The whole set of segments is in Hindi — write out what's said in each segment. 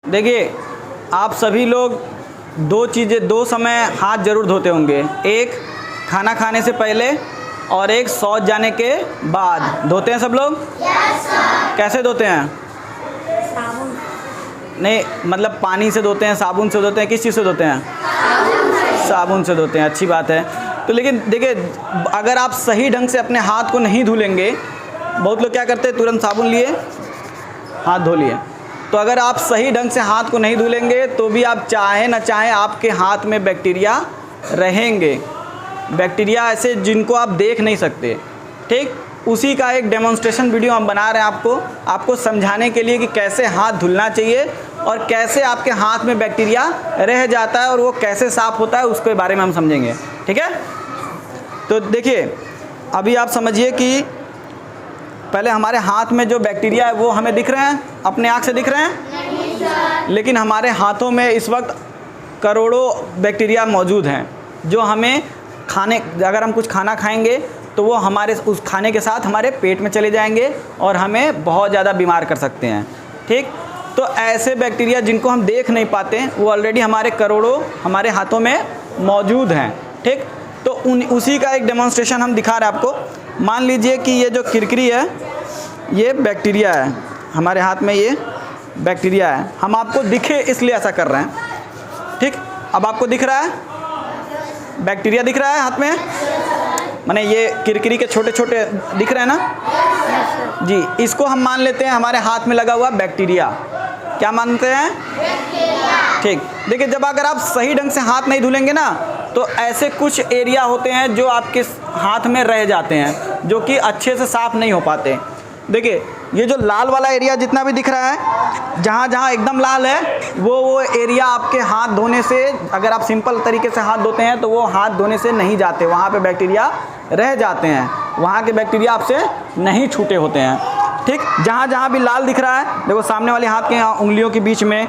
देखिए, आप सभी लोग दो समय हाथ ज़रूर धोते होंगे। एक खाना खाने से पहले और एक शौच जाने के बाद। धोते हैं सब लोग? Yes sir. कैसे धोते हैं? साबुन। नहीं, मतलब पानी से धोते हैं, साबुन से धोते हैं, किस चीज़ से धोते हैं? साबुन से धोते हैं। अच्छी बात है। तो लेकिन देखिए, अगर आप सही ढंग से अपने हाथ को नहीं धुलेंगे, बहुत लोग क्या करते हैं, तुरंत साबुन लिए हाथ धो लिए। तो अगर आप सही ढंग से हाथ को नहीं धुलेंगे तो भी आप चाहे ना चाहे आपके हाथ में बैक्टीरिया रहेंगे। बैक्टीरिया ऐसे जिनको आप देख नहीं सकते। ठीक, उसी का एक डेमोन्स्ट्रेशन वीडियो हम बना रहे हैं आपको समझाने के लिए कि कैसे हाथ धुलना चाहिए और कैसे आपके हाथ में बैक्टीरिया रह जाता है और वो कैसे साफ़ होता है, उसके बारे में हम समझेंगे। ठीक है, तो देखिए, अभी आप समझिए कि पहले हमारे हाथ में जो बैक्टीरिया है वो हमें दिख रहे हैं, अपने आँख से दिख रहे हैं? नहीं सर। लेकिन हमारे हाथों में इस वक्त करोड़ों बैक्टीरिया मौजूद हैं जो हमें अगर हम कुछ खाना खाएंगे तो वो हमारे उस खाने के साथ हमारे पेट में चले जाएंगे और हमें बहुत ज़्यादा बीमार कर सकते हैं। ठीक, तो ऐसे बैक्टीरिया जिनको हम देख नहीं पाते वो ऑलरेडी हमारे करोड़ों हमारे हाथों में मौजूद हैं। ठीक, तो उसी का एक डेमोन्स्ट्रेशन हम दिखा रहे हैं आपको। मान लीजिए कि ये जो किरकिरी है ये बैक्टीरिया है, हमारे हाथ में ये बैक्टीरिया है। हम आपको दिखे इसलिए ऐसा कर रहे हैं। ठीक, अब आपको दिख रहा है बैक्टीरिया, दिख रहा है हाथ में? माने ये किरकिरी के छोटे छोटे दिख रहे हैं ना जी। इसको हम मान लेते हैं हमारे हाथ में लगा हुआ बैक्टीरिया। क्या मानते हैं? ठीक, देखिए, जब अगर आप सही ढंग से हाथ नहीं धुलेंगे ना तो ऐसे कुछ एरिया होते हैं जो आपके हाथ में रह जाते हैं, जो कि अच्छे से साफ़ नहीं हो पाते। देखिए, ये जो लाल वाला एरिया जितना भी दिख रहा है, जहाँ जहाँ एकदम लाल है वो एरिया आपके हाथ धोने से, अगर आप सिंपल तरीके से हाथ धोते हैं तो वो हाथ धोने से नहीं जाते, वहाँ पे बैक्टीरिया रह जाते हैं, वहाँ के बैक्टीरिया आपसे नहीं छूटे होते हैं। ठीक, जहाँ जहाँ भी लाल दिख रहा है, देखो सामने वाले हाथ के उंगलियों के बीच में,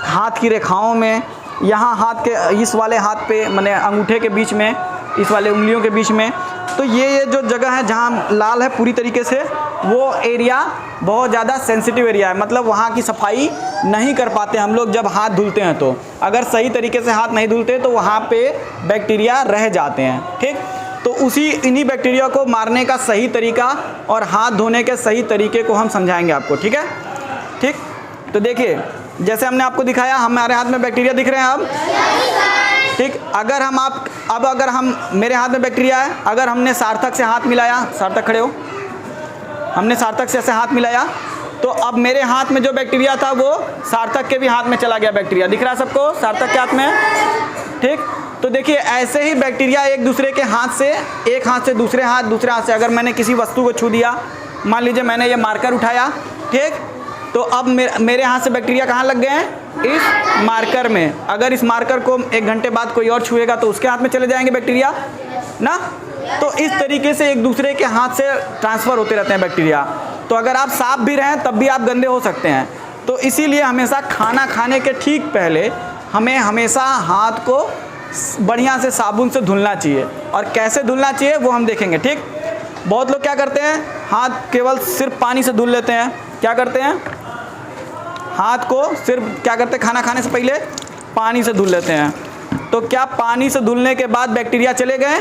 हाथ की रेखाओं में, यहाँ हाथ के इस वाले हाथ पे माने अंगूठे के बीच में, इस वाले उंगलियों के बीच में, तो ये जो जगह है जहाँ लाल है पूरी तरीके से, वो एरिया बहुत ज़्यादा सेंसिटिव एरिया है। मतलब वहाँ की सफाई नहीं कर पाते हम लोग जब हाथ धुलते हैं। तो अगर सही तरीके से हाथ नहीं धुलते तो वहाँ पे बैक्टीरिया रह जाते हैं। ठीक, तो इन्हीं बैक्टीरिया को मारने का सही तरीका और हाथ धोने के सही तरीके को हम समझाएंगे आपको। ठीक है, ठीक, तो देखिए, जैसे हमने आपको दिखाया, हमारे हाथ में बैक्टीरिया दिख रहे हैं अब। ठीक, अगर हम मेरे हाथ में बैक्टीरिया है, अगर हमने सार्थक से हाथ मिलाया, सार्थक खड़े हो, हमने सार्थक से ऐसे हाथ मिलाया तो अब मेरे हाथ में जो बैक्टीरिया था वो सार्थक के भी हाथ में चला गया। बैक्टीरिया दिख रहा है सबको सार्थक के हाथ में? ठीक, तो देखिए, ऐसे ही बैक्टीरिया एक दूसरे के हाथ से, एक हाथ से दूसरे हाथ से, अगर मैंने किसी वस्तु को छू दिया, मान लीजिए मैंने ये मार्कर उठाया, ठीक, तो अब मेरे हाथ से बैक्टीरिया कहाँ लग गए हैं? इस मार्कर में। अगर इस मार्कर को 1 घंटे बाद कोई और छुएगा तो उसके हाथ में चले जाएंगे बैक्टीरिया ना। तो इस तरीके से एक दूसरे के हाथ से ट्रांसफ़र होते रहते हैं बैक्टीरिया। तो अगर आप साफ भी रहें तब भी आप गंदे हो सकते हैं। तो इसीलिए हमेशा खाना खाने के ठीक पहले हमें हमेशा हाथ को बढ़िया से साबुन से धुलना चाहिए। और कैसे धुलना चाहिए वो हम देखेंगे। ठीक, बहुत लोग क्या करते हैं, हाथ केवल सिर्फ पानी से धुल लेते हैं। क्या करते हैं? हाथ को सिर्फ क्या करते हैं, खाना खाने से पहले पानी से धुल लेते हैं। तो क्या पानी से धुलने के बाद बैक्टीरिया चले गए?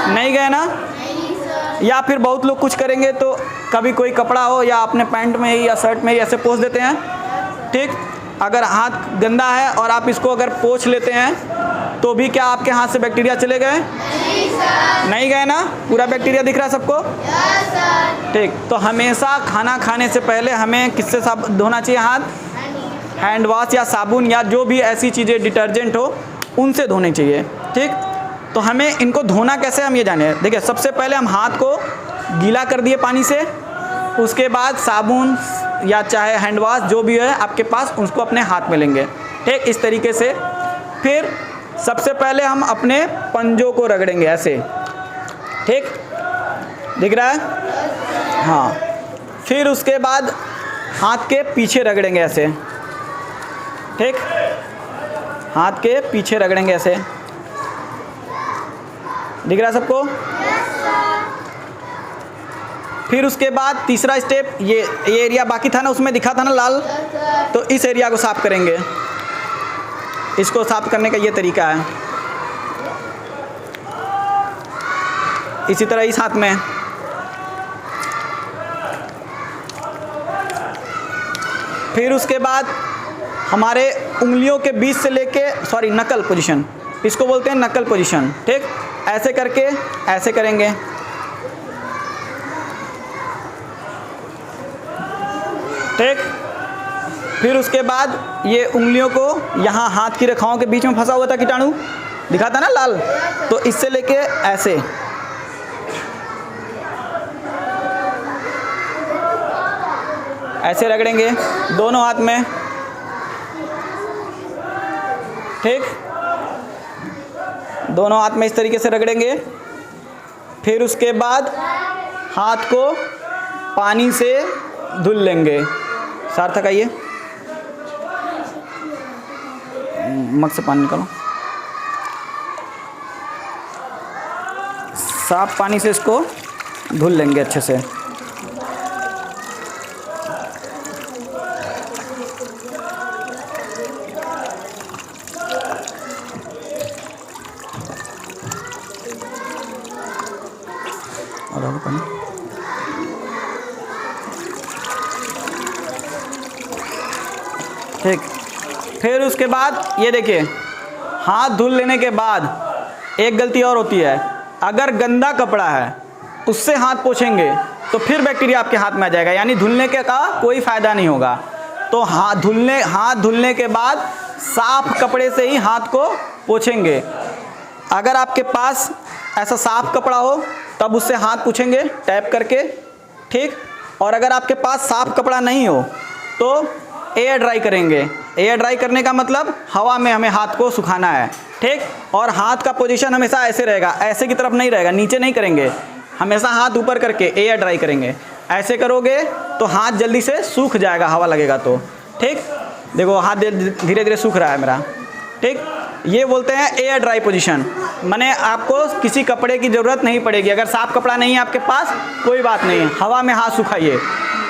नहीं गए ना। या फिर बहुत लोग कुछ करेंगे तो कभी कोई कपड़ा हो या अपने पैंट में या शर्ट में ऐसे पोंछ देते हैं। ठीक, अगर हाथ गंदा है और आप इसको अगर पोंछ लेते हैं तो भी क्या आपके हाथ से बैक्टीरिया चले गए? नहीं गए ना। पूरा बैक्टीरिया दिख रहा है सबको? ठीक, तो हमेशा खाना खाने से पहले हमें किससे धोना चाहिए? हाथ हैंड वॉश या साबुन या जो भी ऐसी चीज़ें डिटर्जेंट हो उनसे धोने चाहिए। ठीक, तो हमें इनको धोना कैसे हम ये जाने। देखिए, सबसे पहले हम हाथ को गीला कर दिए पानी से, उसके बाद साबुन या चाहे हैंड वॉश जो भी है आपके पास उसको अपने हाथ में लेंगे। ठीक, इस तरीके से फिर सबसे पहले हम अपने पंजों को रगड़ेंगे ऐसे। ठीक, दिख रहा है? हाँ, फिर उसके बाद हाथ के पीछे रगड़ेंगे ऐसे। ठीक, हाथ के पीछे रगड़ेंगे ऐसे। दिख रहा है सबको? फिर उसके बाद तीसरा स्टेप, ये एरिया बाकी था ना, उसमें दिखा था ना लाल, तो इस एरिया को साफ़ करेंगे। इसको साफ़ करने का ये तरीका है। इसी तरह इस हाथ में, फिर उसके बाद हमारे उंगलियों के बीच से लेके, सॉरी नकल पोजीशन, इसको बोलते हैं नकल पोजीशन। ठीक, ऐसे करके ऐसे करेंगे। ठीक, फिर उसके बाद ये उंगलियों को यहाँ हाथ की रेखाओं के बीच में फंसा हुआ था कीटाणु, दिखा था ना लाल, तो इससे लेके ऐसे, ऐसे रगड़ेंगे दोनों हाथ में। ठीक, दोनों हाथ में इस तरीके से रगड़ेंगे। फिर उसके बाद हाथ को पानी से धुल लेंगे। सार्थक आइए, मग से पानी निकालो, साफ पानी से इसको धुल लेंगे अच्छे से। और पानी, ठीक। फिर उसके बाद ये देखिए, हाथ धुल लेने के बाद एक गलती और होती है, अगर गंदा कपड़ा है उससे हाथ पोंछेंगे तो फिर बैक्टीरिया आपके हाथ में आ जाएगा, यानी धुलने के का कोई फ़ायदा नहीं होगा। तो हाथ धुलने के बाद साफ कपड़े से ही हाथ को पोंछेंगे। अगर आपके पास ऐसा साफ कपड़ा हो तब उससे हाथ पोंछेंगे टैप करके। ठीक, और अगर आपके पास साफ कपड़ा नहीं हो तो एयर ड्राई करेंगे। एयर ड्राई करने का मतलब हवा में हमें हाथ को सुखाना है। ठीक, और हाथ का पोजीशन हमेशा ऐसे रहेगा, ऐसे की तरफ नहीं रहेगा, नीचे नहीं करेंगे, हमेशा हाथ ऊपर करके एयर ड्राई करेंगे। ऐसे करोगे तो हाथ जल्दी से सूख जाएगा, हवा लगेगा तो। ठीक, देखो हाथ धीरे धीरे सूख रहा है मेरा। ठीक, ये बोलते हैं एयर ड्राई पोजीशन, माने आपको किसी कपड़े की ज़रूरत नहीं पड़ेगी। अगर साफ कपड़ा नहीं है आपके पास, कोई बात नहीं है, हवा में हाथ सुखाइए।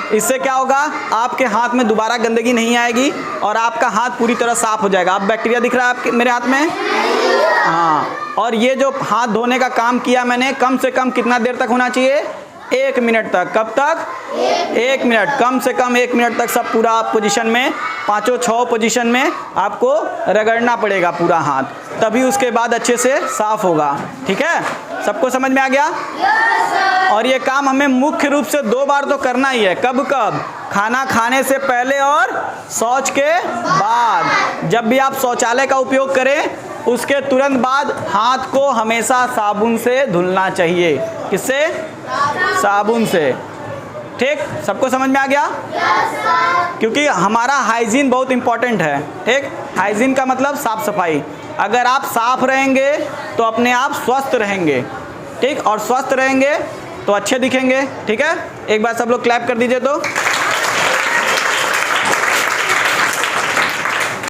इससे क्या होगा, आपके हाथ में दोबारा गंदगी नहीं आएगी और आपका हाथ पूरी तरह साफ हो जाएगा। अब बैक्टीरिया दिख रहा है आपके मेरे हाथ में? हाँ, और ये जो हाथ धोने का काम किया मैंने, कम से कम कितना देर तक होना चाहिए? 1 मिनट तक। कब तक? 1 मिनट, कम से कम 1 मिनट तक सब पूरा पोजीशन में, 5-6 पोजीशन में आपको रगड़ना पड़ेगा पूरा हाथ, तभी उसके बाद अच्छे से साफ होगा। ठीक है, सबको समझ में आ गया? और ये काम हमें मुख्य रूप से 2 बार तो करना ही है। कब कब? खाना खाने से पहले और शौच के बाद। जब भी आप शौचालय का उपयोग करें उसके तुरंत बाद हाथ को हमेशा साबुन से धुलना चाहिए। किससे? साबुन से। ठीक, सबको समझ में आ गया? क्योंकि हमारा हाइजीन बहुत इंपॉर्टेंट है। ठीक, हाइजीन का मतलब साफ सफाई। अगर आप साफ रहेंगे तो अपने आप स्वस्थ रहेंगे। ठीक, और स्वस्थ रहेंगे तो अच्छे दिखेंगे। ठीक है, एक बार सब लोग क्लैप कर दीजिए तो।